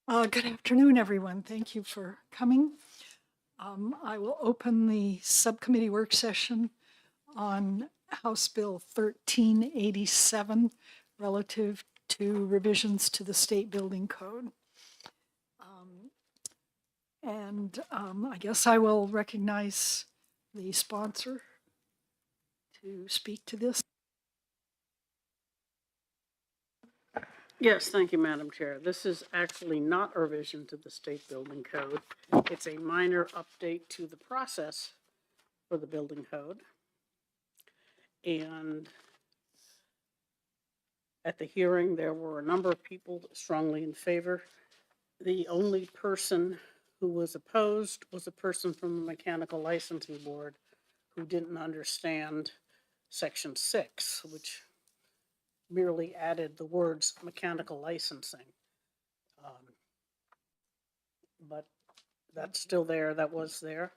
Good afternoon, everyone. Thank you for coming. I will open the subcommittee work session on House Bill 1387 relative to revisions to the state building code. I guess I will recognize the sponsor to speak to this. Yes, thank you, Madam Chair. This is actually not a revision to the state building code. It's a minor update to the process for the building code. And at the hearing, there were a number of people strongly in favor. The only person who was opposed was a person from the Mechanical Licensing Board who didn't understand Section 6, which merely added the words mechanical licensing. But that's still there, that was there.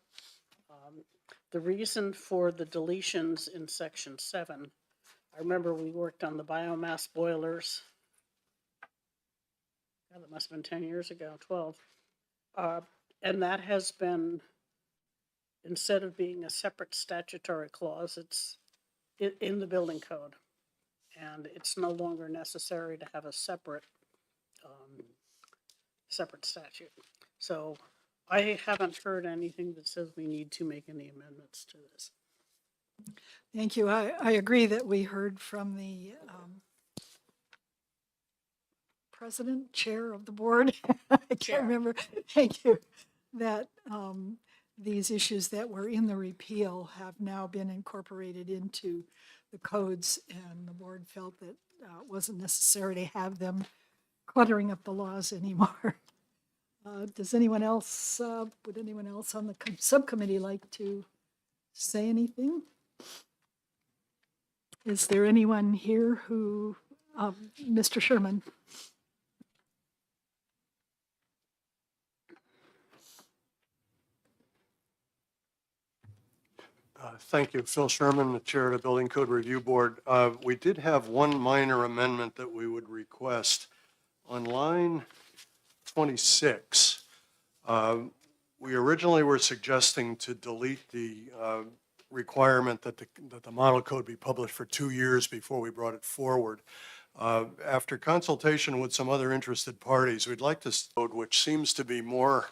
The reason for the deletions in Section 7, I remember we worked on the biomass boilers. God, that must have been 10 years ago, 12. And that has been, instead of being a separate statutory clause, it's in the building code. And it's no longer necessary to have a separate statute. So I haven't heard anything that says we need to make any amendments to this. Thank you. I agree that we heard from the president, chair of the board. I can't remember. Thank you. That these issues that were in the repeal have now been incorporated into the codes, and the board felt that it wasn't necessary to have them cluttering up the laws anymore. Does anyone else, would anyone else on the subcommittee like to say anything? Is there anyone here who, Mr. Sherman? Thank you. Phil Sherman, the chair of the Building Code Review Board. We did have one minor amendment that we would request. On line 26, we originally were suggesting to delete the requirement that the model code be published for 2 years before we brought it forward. After consultation with some other interested parties, we'd like this code, which seems to be more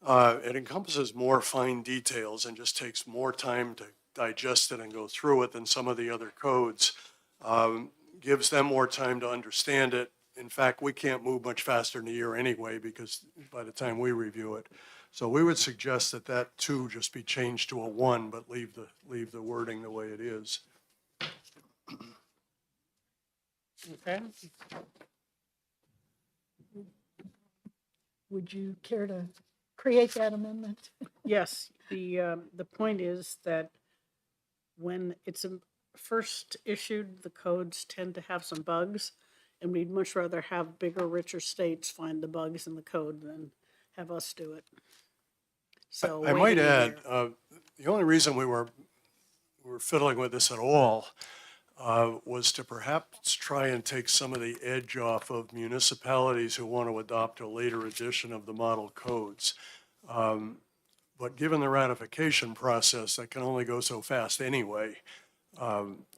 it encompasses more fine details and just takes more time to digest it and go through it than some of the other codes. Gives them more time to understand it. In fact, we can't move much faster than a year anyway, because by the time we review it. So we would suggest that that 2 just be changed to a 1, but leave the wording the way it is. Okay. Would you care to create that amendment? Yes, the point is that when it's first issued, the codes tend to have some bugs, and we'd much rather have bigger, richer states find the bugs in the code than have us do it. So I might add, the only reason we were fiddling with this at all was to perhaps try and take some of the edge off of municipalities who want to adopt a later edition of the model codes. But given the ratification process, that can only go so fast anyway.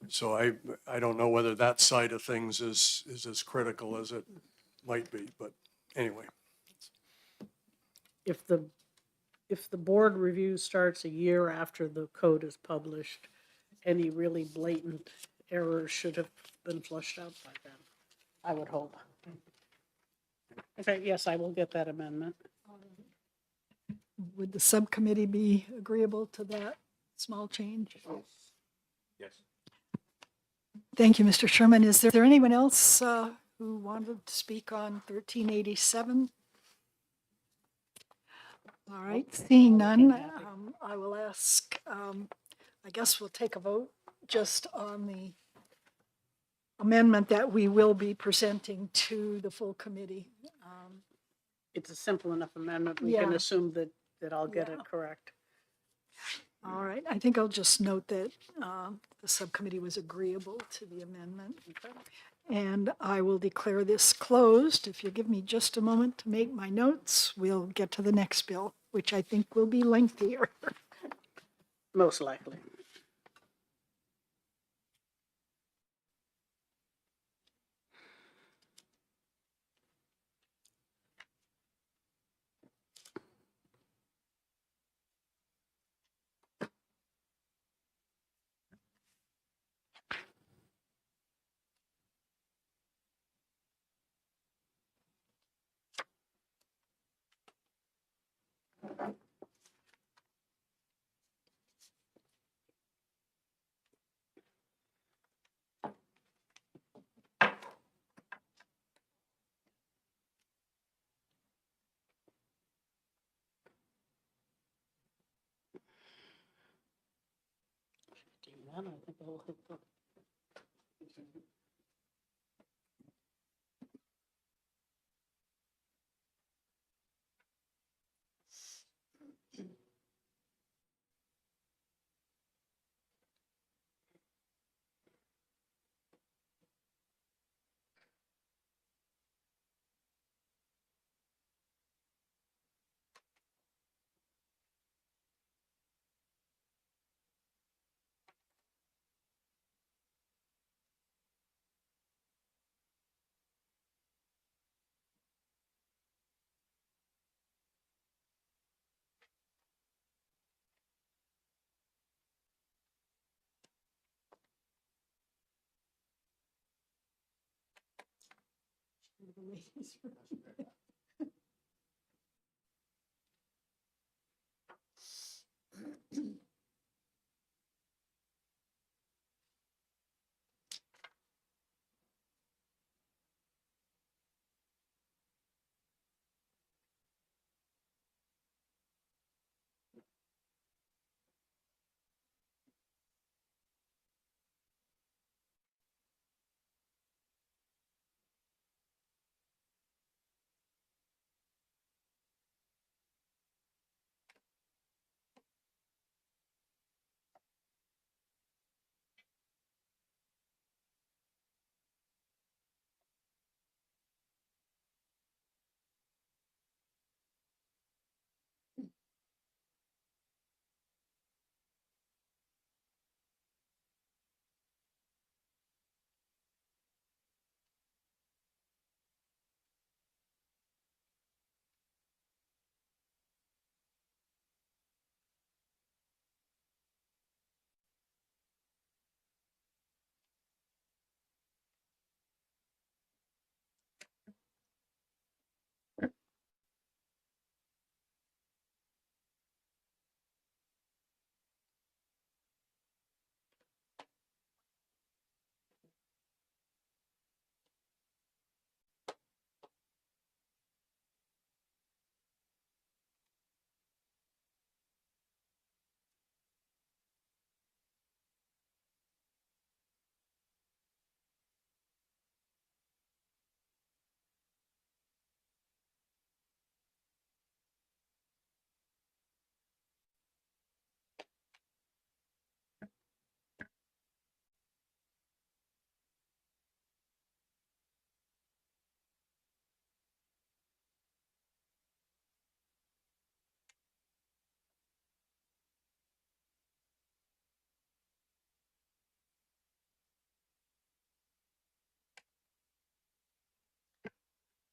So I don't know whether that side of things is as critical as it might be, but anyway. if the board review starts a year after the code is published, any really blatant errors should have been flushed out by then, I would hope. Okay, yes, I will get that amendment. Would the subcommittee be agreeable to that small change? Yes. Thank you, Mr. Sherman. Is there anyone else who wanted to speak on 1387? All right, seeing none, I will ask, I guess we'll take a vote just on the amendment that we will be presenting to the full committee. It's a simple enough amendment. We can assume that I'll get Yeah. it correct. All right, I think I'll just note that the subcommittee was agreeable to the amendment. And I will declare this closed. If you'll give me just a moment to make my notes, we'll get to the next bill, which I think will be lengthier. Most likely. I think I'll hit the-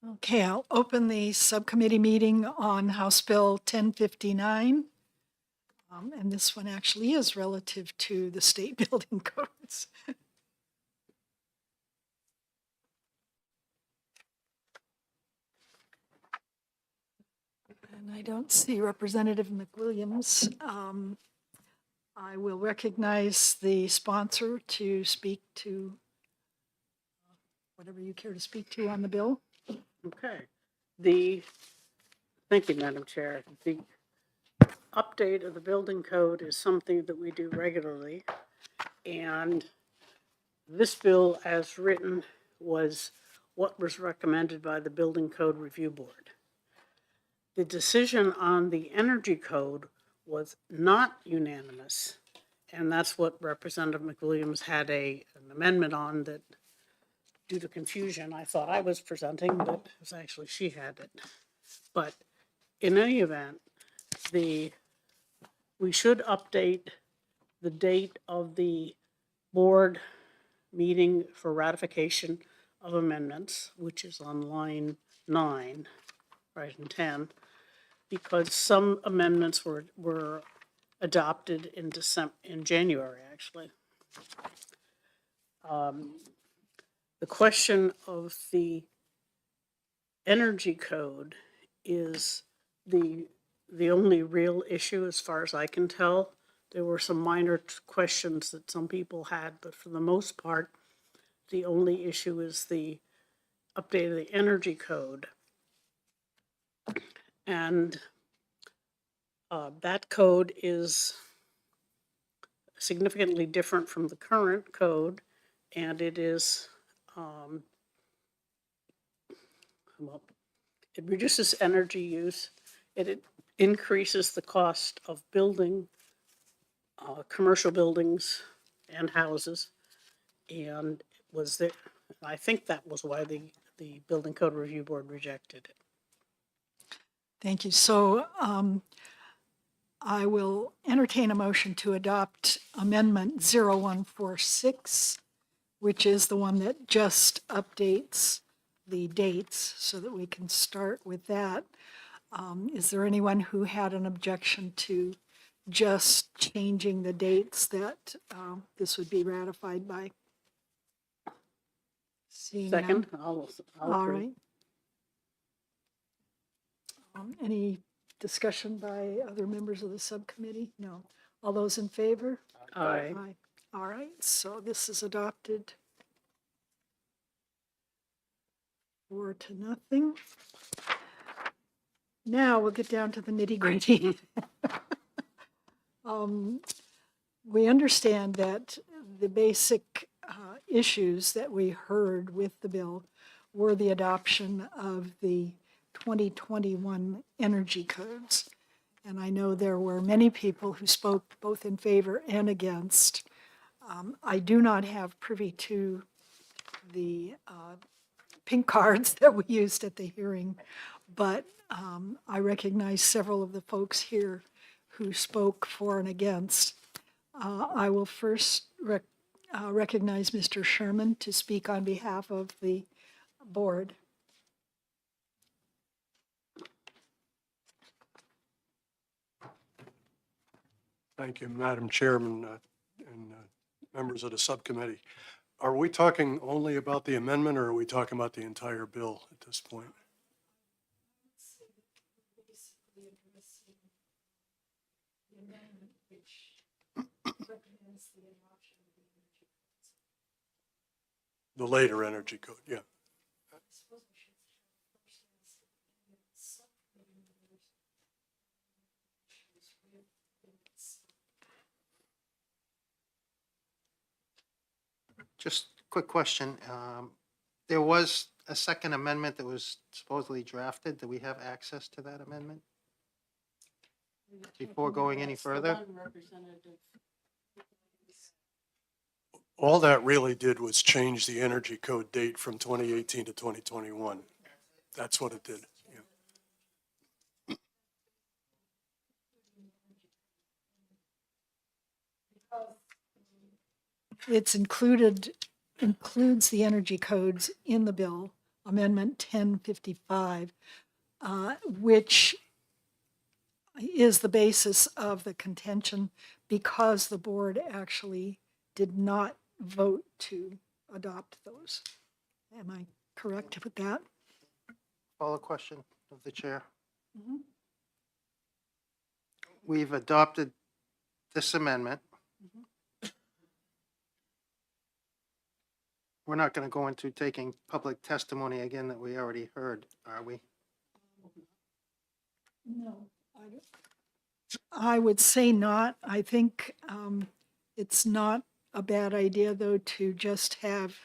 Okay, I'll open the subcommittee meeting on House Bill 1059. And this one actually is relative to the state building codes. And I don't see Representative McWilliams. I will recognize the sponsor to speak to whatever you care to speak to on the bill. Okay. Thank you, Madam Chair. The update of the building code is something that we do regularly. And this bill, as written, was what was recommended by the Building Code Review Board. The decision on the energy code was not unanimous. And that's what Representative McWilliams had an amendment on that, due to confusion, I thought I was presenting, but it was actually she had it. But in any event, we should update the date of the board meeting for ratification of amendments, which is on line 9, right, and 10, because some amendments were adopted in January, actually. The question of the energy code is the only real issue as far as I can tell. There were some minor questions that some people had, but for the most part, the only issue is the update of the energy code. And that code is significantly different from the current code, and it is, well, it reduces energy use, it increases the cost of building commercial buildings and houses, and was there, I think that was why the Building Code Review Board rejected it. Thank you. So I will entertain a motion to adopt Amendment 0146, which is the one that just updates the dates so that we can start with that. Is there anyone who had an objection to just changing the dates that this would be ratified by? Seeing none. Second, I'll All approve. right. Any discussion by other members of the subcommittee? No. All those in favor? Aye. Aye. All right, so this is adopted 4-0. Now we'll get down to the nitty-gritty. We understand that the basic issues that we heard with the bill were the adoption of the 2021 energy codes. And I know there were many people who spoke both in favor and against. I do not have privy to the pink cards that we used at the hearing, but I recognize several of the folks here who spoke for and against. I will first recognize Mr. Sherman to speak on behalf of the board. Thank you, Madam Chairman and members of the subcommittee. Are we talking only about the amendment, or are we talking about the entire bill at this point? The later energy code, yeah. Just a quick question. There was a second amendment that was supposedly drafted. Do we have access to that amendment before going any further? All that really did was change the energy code date from 2018 to 2021. That's what it did. Yeah. It's includes the energy codes in the bill, Amendment 1055, which is the basis of the contention because the board actually did not vote to adopt those. Am I correct with that? Follow question of the chair. Mhm. We've adopted this amendment. We're not going to go into taking public testimony again that we already heard, are we? No, I would say not. I think it's not a bad idea, though, to just have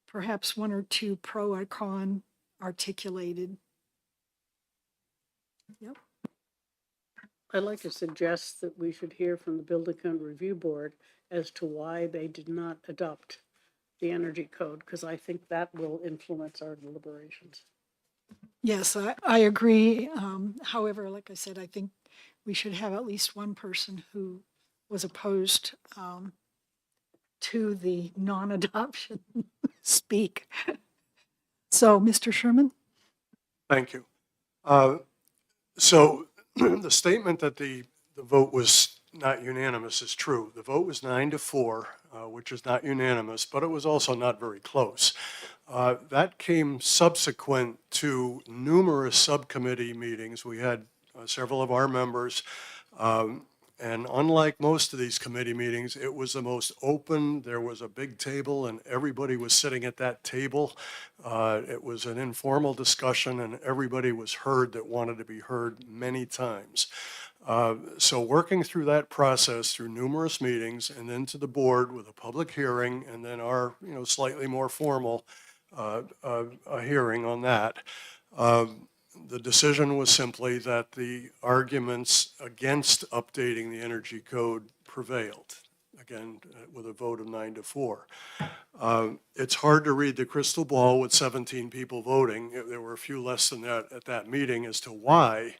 perhaps one or two pro or con articulated. Yep. I'd like to suggest that we should hear from the Building Code Review Board as to why they did not adopt the energy code, because I think that will influence our deliberations. Yes, I agree. However, like I said, I think we should have at least one person who was opposed to the non-adoption speak. So, Mr. Sherman? Thank you. So the statement that the vote was not unanimous is true. The vote was 9-4, which is not unanimous, but it was also not very close. That came subsequent to numerous subcommittee meetings. We had several of our members, and unlike most of these committee meetings, it was the most open. There was a big table and everybody was sitting at that table. It was an informal discussion and everybody was heard that wanted to be heard many times. So working through that process through numerous meetings and then to the board with a public hearing and then our, slightly more formal a hearing on that. The decision was simply that the arguments against updating the energy code prevailed, again, with a vote of 9-4. It's hard to read the crystal ball with 17 people voting. There were a few less than that at that meeting as to why.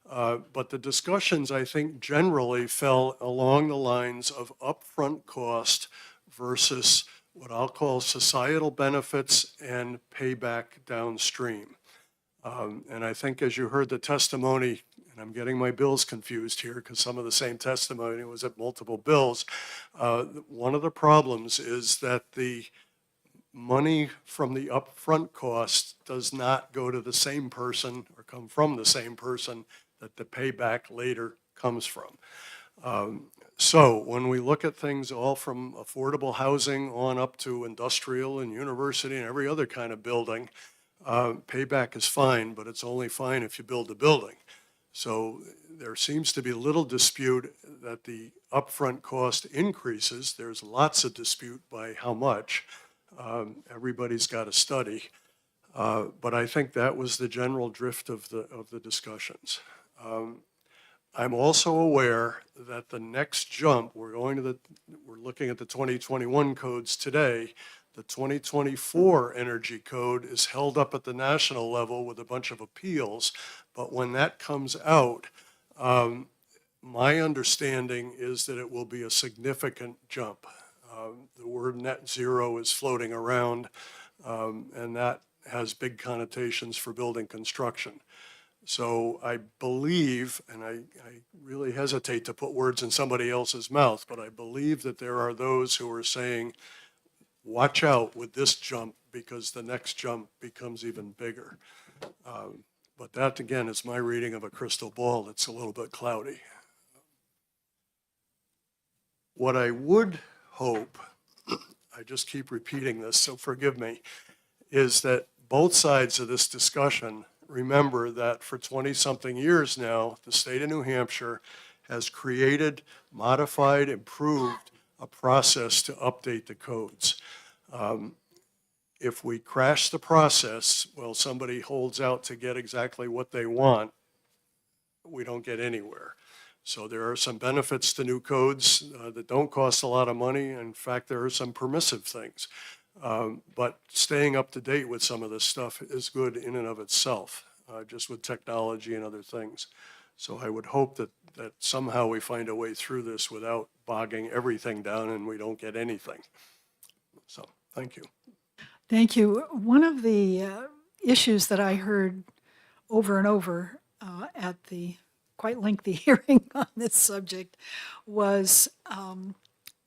But the discussions, I think, generally fell along the lines of upfront cost versus what I'll call societal benefits and payback downstream. And I think as you heard the testimony, and I'm getting my bills confused here because some of the same testimony was at multiple bills, one of the problems is that the money from the upfront cost does not go to the same person or come from the same person that the payback later comes from. So when we look at things all from affordable housing on up to industrial and university and every other kind of building, payback is fine, but it's only fine if you build the building. So there seems to be little dispute that the upfront cost increases. There's lots of dispute by how much. Everybody's got to study. But I think that was the general drift of the discussions. I'm also aware that the next jump, we're looking at the 2021 codes today. The 2024 energy code is held up at the national level with a bunch of appeals. But when that comes out, my understanding is that it will be a significant jump. The word net zero is floating around, and that has big connotations for building construction. So I believe, and I really hesitate to put words in somebody else's mouth, but I believe that there are those who are saying, watch out with this jump because the next jump becomes even bigger. But that, again, is my reading of a crystal ball that's a little bit cloudy. What I would hope, I just keep repeating this, so forgive me, is that both sides of this discussion remember that for 20-something years now, the state of New Hampshire has created, modified, improved a process to update the codes. If we crash the process, well, somebody holds out to get exactly what they want, we don't get anywhere. So there are some benefits to new codes that don't cost a lot of money. In fact, there are some permissive things. But staying up to date with some of this stuff is good in and of itself, just with technology and other things. So I would hope that somehow we find a way through this without bogging everything down and we don't get anything. So, thank you. Thank you. One of the issues that I heard over and over at the quite lengthy hearing on this subject was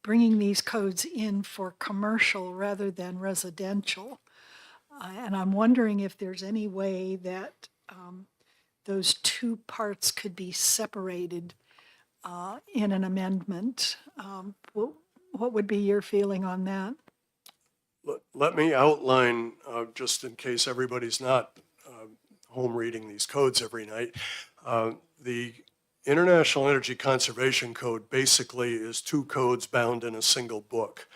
bringing these codes in for commercial rather than residential. And I'm wondering if there's any way that those two parts could be separated in an amendment. What would be your feeling on that? Let me outline, just in case everybody's not home reading these codes every night. The International Energy Conservation Code basically is two codes bound in a single book.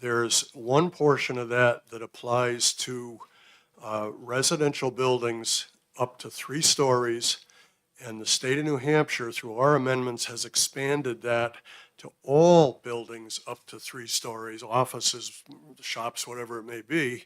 There's one portion of that that applies to residential buildings up to 3 stories And the state of New Hampshire, through our amendments, has expanded that to all buildings up to 3 stories, offices, shops, whatever it may be.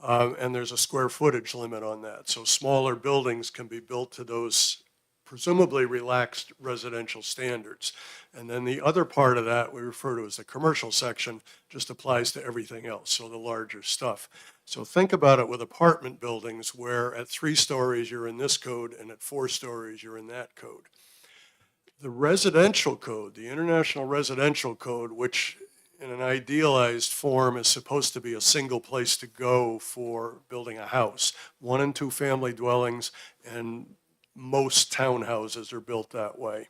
And there's a square footage limit on that. So smaller buildings can be built to those presumably relaxed residential standards. And then the other part of that we refer to as the commercial section just applies to everything else, so the larger stuff. So think about it with apartment buildings where at 3 stories you're in this code and at 4 stories you're in that code. The residential code, the International Residential Code, which in an idealized form is supposed to be a single place to go for building a house, 1 and 2 family dwellings, and most townhouses are built that way,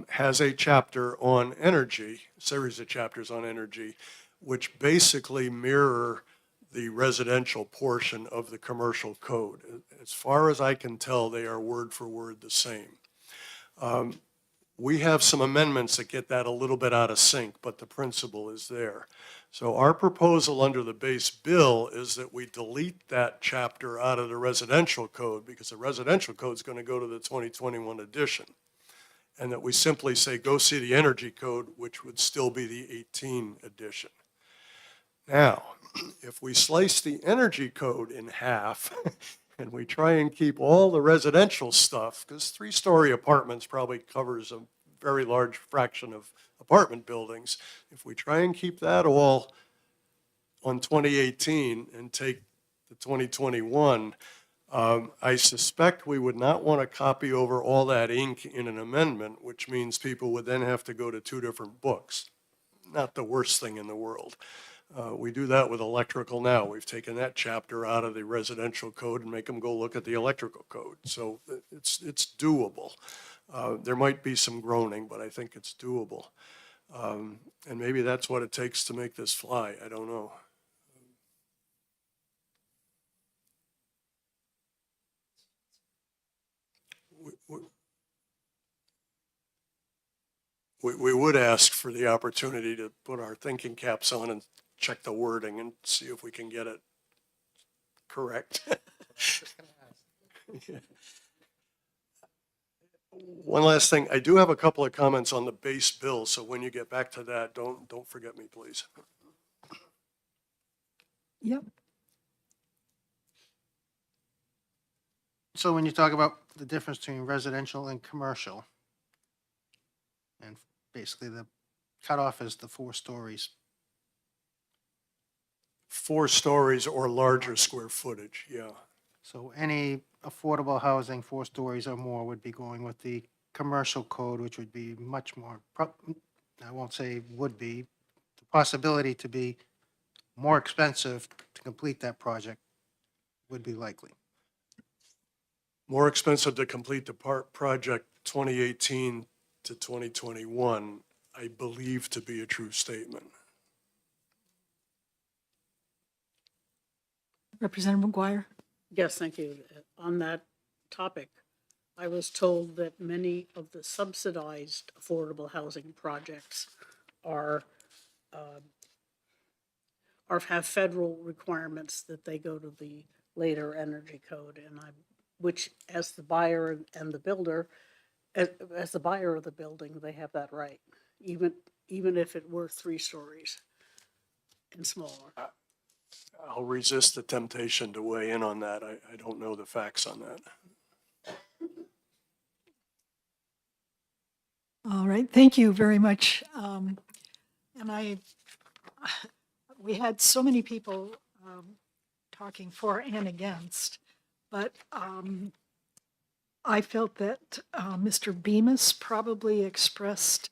has a chapter on energy, a series of chapters on energy, which basically mirror the residential portion of the commercial code. As far as I can tell, they are word for word the same. We have some amendments that get that a little bit out of sync, but the principle is there. So our proposal under the base bill is that we delete that chapter out of the residential code because the residential code is going to go to the 2021 edition. And that we simply say, go see the energy code, which would still be the 18 edition. Now, if we slice the energy code in half and we try and keep all the residential stuff, because 3-story apartments probably covers a very large fraction of apartment buildings. If we try and keep that all on 2018 and take the 2021, I suspect we would not want to copy over all that ink in an amendment, which means people would then have to go to 2 different books. Not the worst thing in the world. We do that with electrical now. We've taken that chapter out of the residential code and make them go look at the electrical code. So it's doable. There might be some groaning, but I think it's doable. And maybe that's what it takes to make this fly. I don't know. We would ask for the opportunity to put our thinking caps on and check the wording and see if we can get it correct. Yeah. One last thing, I do have a couple of comments on the base bill, so when you get back to that, don't forget me, please. Yep. So when you talk about the difference between residential and commercial, and basically the cutoff is the 4 stories. 4 stories or larger square footage, yeah. So any affordable housing, 4 stories or more, would be going with the commercial code, which would be much more, I won't say would be, the possibility to be more expensive to complete that project would be likely. More expensive to complete the project 2018 to 2021, I believe to be a true statement. Representative McGuire? Yes, thank you. On that topic, I was told that many of the subsidized affordable housing projects have federal requirements that they go to the later energy code, which as the buyer and the builder, as the buyer of the building, they have that right, even if it were 3 stories and smaller. I'll resist the temptation to weigh in on that. I don't know the facts on that. All right, thank you very much. We had so many people talking for and against, but I felt that Mr. Beus probably expressed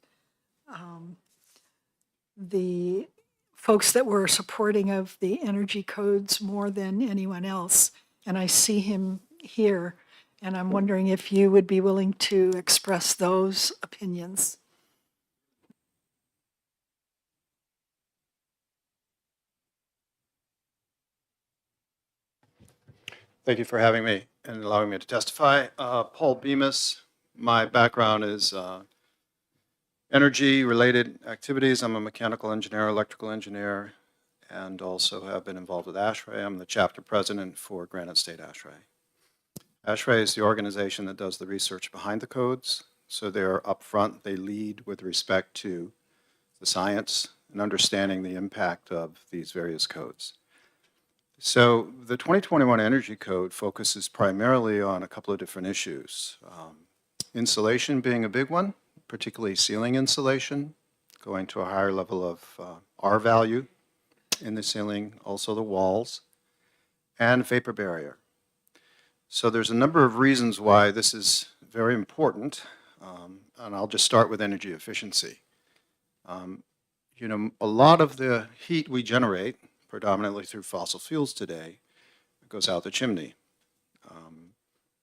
the folks that were supporting of the energy codes more than anyone else, and I see him here, and I'm wondering if you would be willing to express those opinions. Thank you for having me and allowing me to testify. Paul Bemis, my background is energy-related activities. I'm a mechanical engineer, electrical engineer, and also have been involved with ASHRAE. I'm the chapter president for Granite State ASHRAE. ASHRAE is the organization that does the research behind the codes, so they're upfront, they lead with respect to the science and understanding the impact of these various codes. So the 2021 Energy Code focuses primarily on a couple of different issues. Insulation being a big one, particularly ceiling insulation, going to a higher level of R value in the ceiling, also the walls, and vapor barrier. So there's a number of reasons why this is very important, and I'll just start with energy efficiency. A lot of the heat we generate, predominantly through fossil fuels today, goes out the chimney.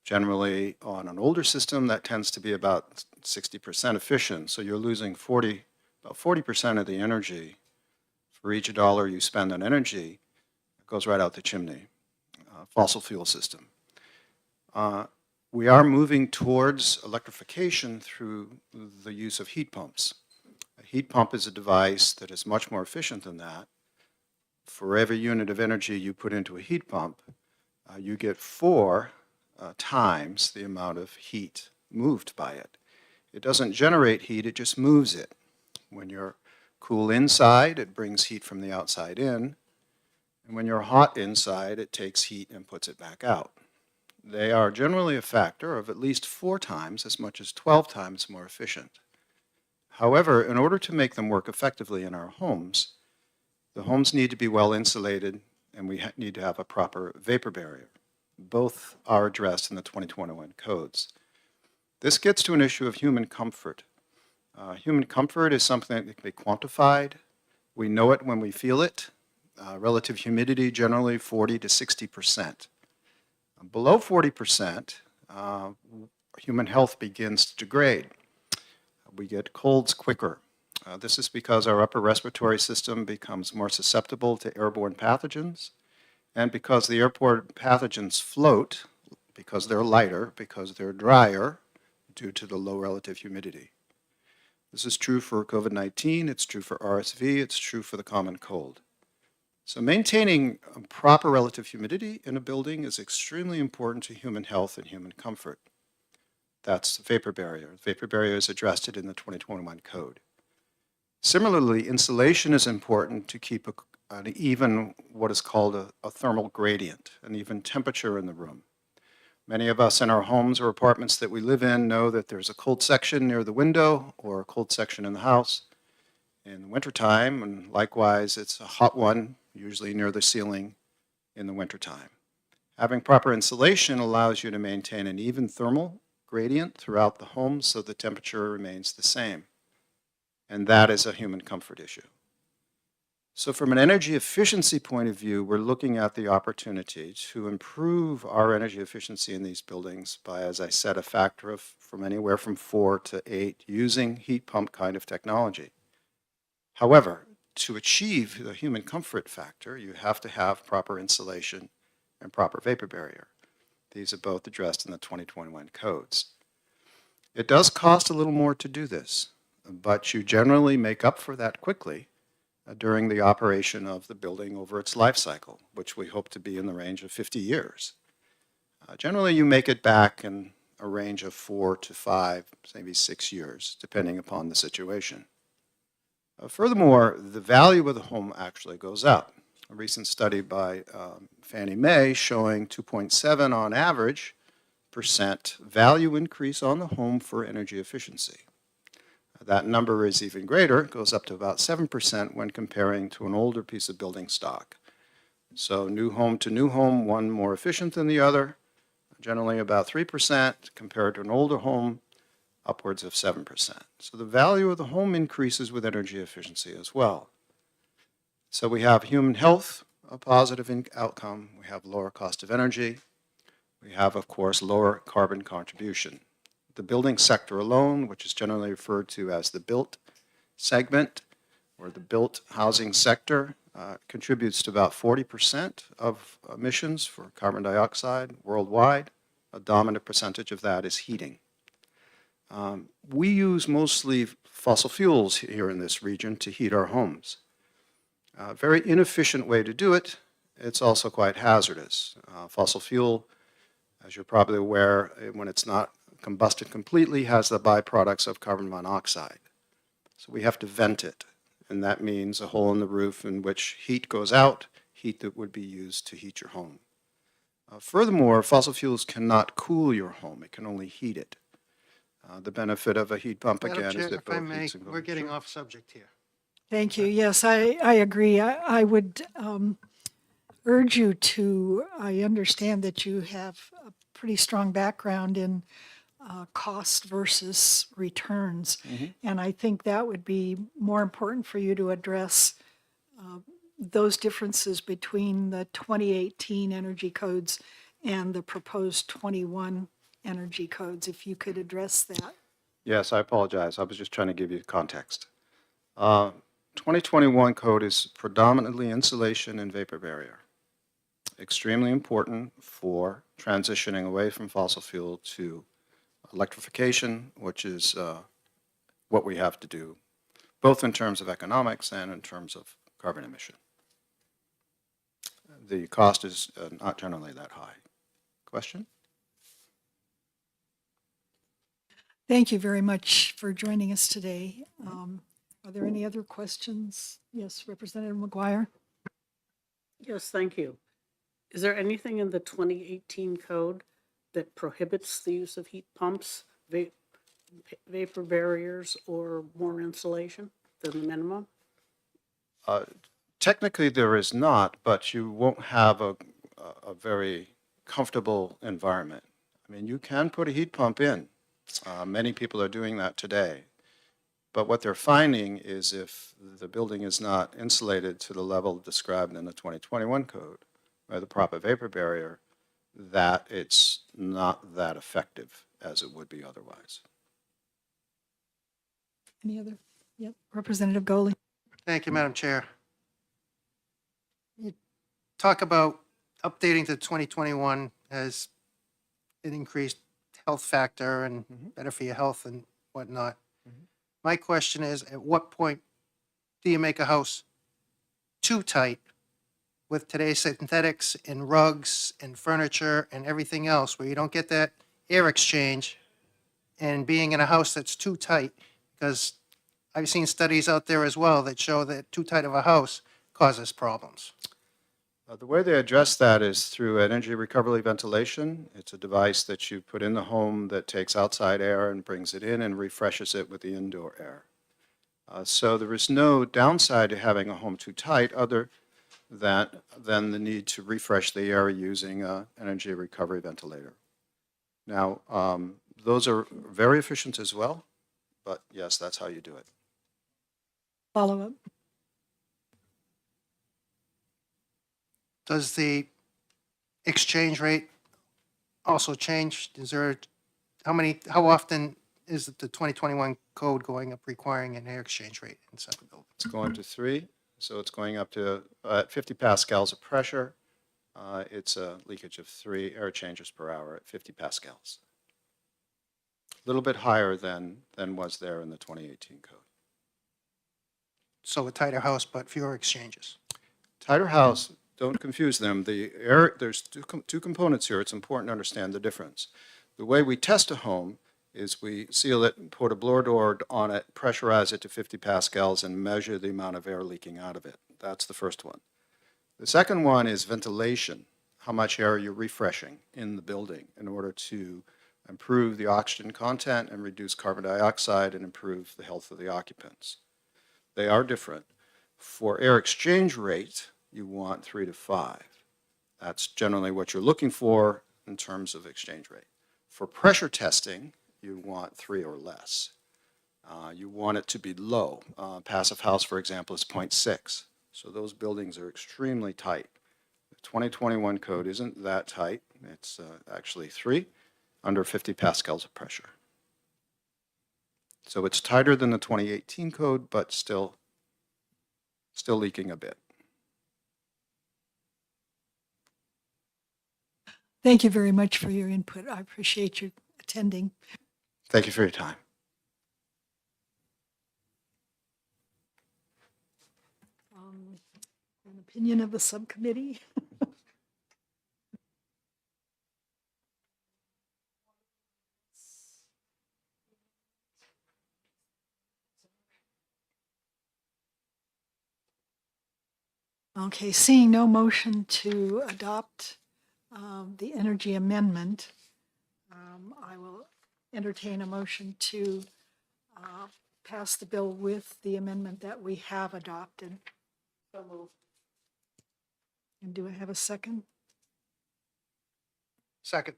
Generally, on an older system, that tends to be about 60% efficient, so you're losing about 40% of the energy. For each dollar you spend on energy, it goes right out the chimney, fossil fuel system. We are moving towards electrification through the use of heat pumps. A heat pump is a device that is much more efficient than that. For every unit of energy you put into a heat pump, you get 4 times the amount of heat moved by it. It doesn't generate heat, it just moves it. When you're cool inside, it brings heat from the outside in. And when you're hot inside, it takes heat and puts it back out. They are generally a factor of at least 4 times, as much as 12 times more efficient. However, in order to make them work effectively in our homes, the homes need to be well insulated and we need to have a proper vapor barrier. Both are addressed in the 2021 codes. This gets to an issue of human comfort. Human comfort is something that can be quantified. We know it when we feel it. Relative humidity, generally 40 to 60%. Below 40%, human health begins to degrade. We get colds quicker. This is because our upper respiratory system becomes more susceptible to airborne pathogens, and because the airborne pathogens float, because they're lighter, because they're drier, due to the low relative humidity. This is true for COVID-19, it's true for RSV, it's true for the common cold. So maintaining proper relative humidity in a building is extremely important to human health and human comfort. That's the vapor barrier. The vapor barrier is addressed in the 2021 code. Similarly, insulation is important to keep an even, what is called a thermal gradient, an even temperature in the room. Many of us in our homes or apartments that we live in know that there's a cold section near the window or a cold section in the house in the wintertime, and likewise it's a hot one, usually near the ceiling in the wintertime. Having proper insulation allows you to maintain an even thermal gradient throughout the home so the temperature remains the same. And that is a human comfort issue. So from an energy efficiency point of view, we're looking at the opportunity to improve our energy efficiency in these buildings by, as I said, a factor of from anywhere from 4 to 8 using heat pump kind of technology. However, to achieve the human comfort factor, you have to have proper insulation and proper vapor barrier. These are both addressed in the 2021 codes. It does cost a little more to do this, but you generally make up for that quickly during the operation of the building over its life cycle, which we hope to be in the range of 50 years. Generally, you make it back in a range of 4 to 5, maybe 6 years, depending upon the situation. Furthermore, the value of the home actually goes up. A recent study by Fannie Mae showing 2.7 on average % value increase on the home for energy efficiency. That number is even greater, it goes up to about 7% when comparing to an older piece of building stock. So new home to new home, one more efficient than the other, generally about 3% compared to an older home, upwards of 7%. So the value of the home increases with energy efficiency as well. So we have human health, a positive outcome. We have lower cost of energy. We have, of course, lower carbon contribution. The building sector alone, which is generally referred to as the built segment or the built housing sector, contributes to about 40% of emissions for carbon dioxide worldwide. A dominant percentage of that is heating. We use mostly fossil fuels here in this region to heat our homes. A very inefficient way to do it. It's also quite hazardous. Fossil fuel as you're probably aware, when it's not combusted completely, has the byproducts of carbon monoxide. So we have to vent it, and that means a hole in the roof in which heat goes out, heat that would be used to heat your home. Furthermore, fossil fuels cannot cool your home. It can only heat it. The benefit of a heat pump, Madam again, Chair, is that if I both may, heats and we're cooling. getting Sure. off subject here. Thank you. Yes, I agree. I would urge you to, I understand that you have a pretty strong background in cost versus returns. And I think that would be more important for you to address those differences between the 2018 energy codes and the proposed 21 energy codes, if you could address that. Yes, I apologize. I was just trying to give you context. 2021 code is predominantly insulation and vapor barrier. Extremely important for transitioning away from fossil fuel to electrification, which is what we have to do, both in terms of economics and in terms of carbon emission. The cost is not generally that high. Question? Thank you very much for joining us today. Are there any other questions? Yes, Representative McGuire? Yes, thank you. Is there anything in the 2018 code that prohibits the use of heat pumps, vapor barriers, or more insulation than the minimum? Technically, there is not, but you won't have a very comfortable environment. I mean, you can put a heat pump in. Many people are doing that today. But what they're finding is if the building is not insulated to the level described in the 2021 code, by the proper vapor barrier, that it's not that effective as it would be otherwise. Any other? Yep, Representative Goley. Thank you, Madam Chair. You talk about updating to 2021 as an increased health factor and better for your health and whatnot. My question is, at what point do you make a house too tight with today's synthetics and rugs and furniture and everything else, where you don't get that air exchange and being in a house that's too tight? Because I've seen studies out there as well that show that too tight of a house causes problems. The way they address that is through energy recovery ventilation. It's a device that you put in the home that takes outside air and brings it in and refreshes it with the indoor air. So there is no downside to having a home too tight other than the need to refresh the air using an energy recovery ventilator. Now, those are very efficient as well, but yes, that's how you do it. Follow up. Does the exchange rate also change? Is there, how often is the 2021 code going up requiring an air exchange rate inside the building? It's going to 3, so it's going up to 50 pascals of pressure. It's a leakage of 3 air changes per hour at 50 pascals. A little bit higher than was there in the 2018 code. So a tighter house, but fewer exchanges. Tighter house, don't confuse them. There's two components here. It's important to understand the difference. The way we test a home is we seal it and put a blower door on it, pressurize it to 50 pascals, and measure the amount of air leaking out of it. That's the first one. The second one is ventilation. How much air you're refreshing in the building in order to improve the oxygen content and reduce carbon dioxide and improve the health of the occupants. They are different. For air exchange rate, you want 3 to 5. That's generally what you're looking for in terms of exchange rate. For pressure testing, you want 3 or less. You want it to be low. Passive house, for example, is 0.6. So those buildings are extremely tight. The 2021 code isn't that tight. It's actually 3, under 50 pascals of pressure. So it's tighter than the 2018 code, but still leaking a bit. Thank you very much for your input. I appreciate you attending. Thank you for your time. An opinion of the subcommittee? Okay, seeing no motion to adopt the energy amendment, I will entertain a motion to pass the bill with the amendment that we have adopted. So moved. And do I have a second? Second.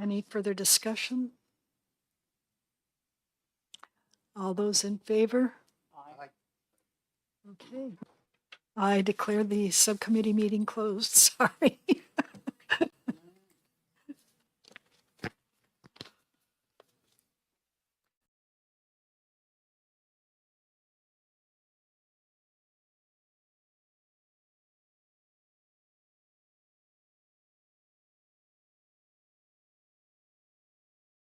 Any further discussion? All those in favor? Aye. Okay. I declare the subcommittee meeting closed. Sorry.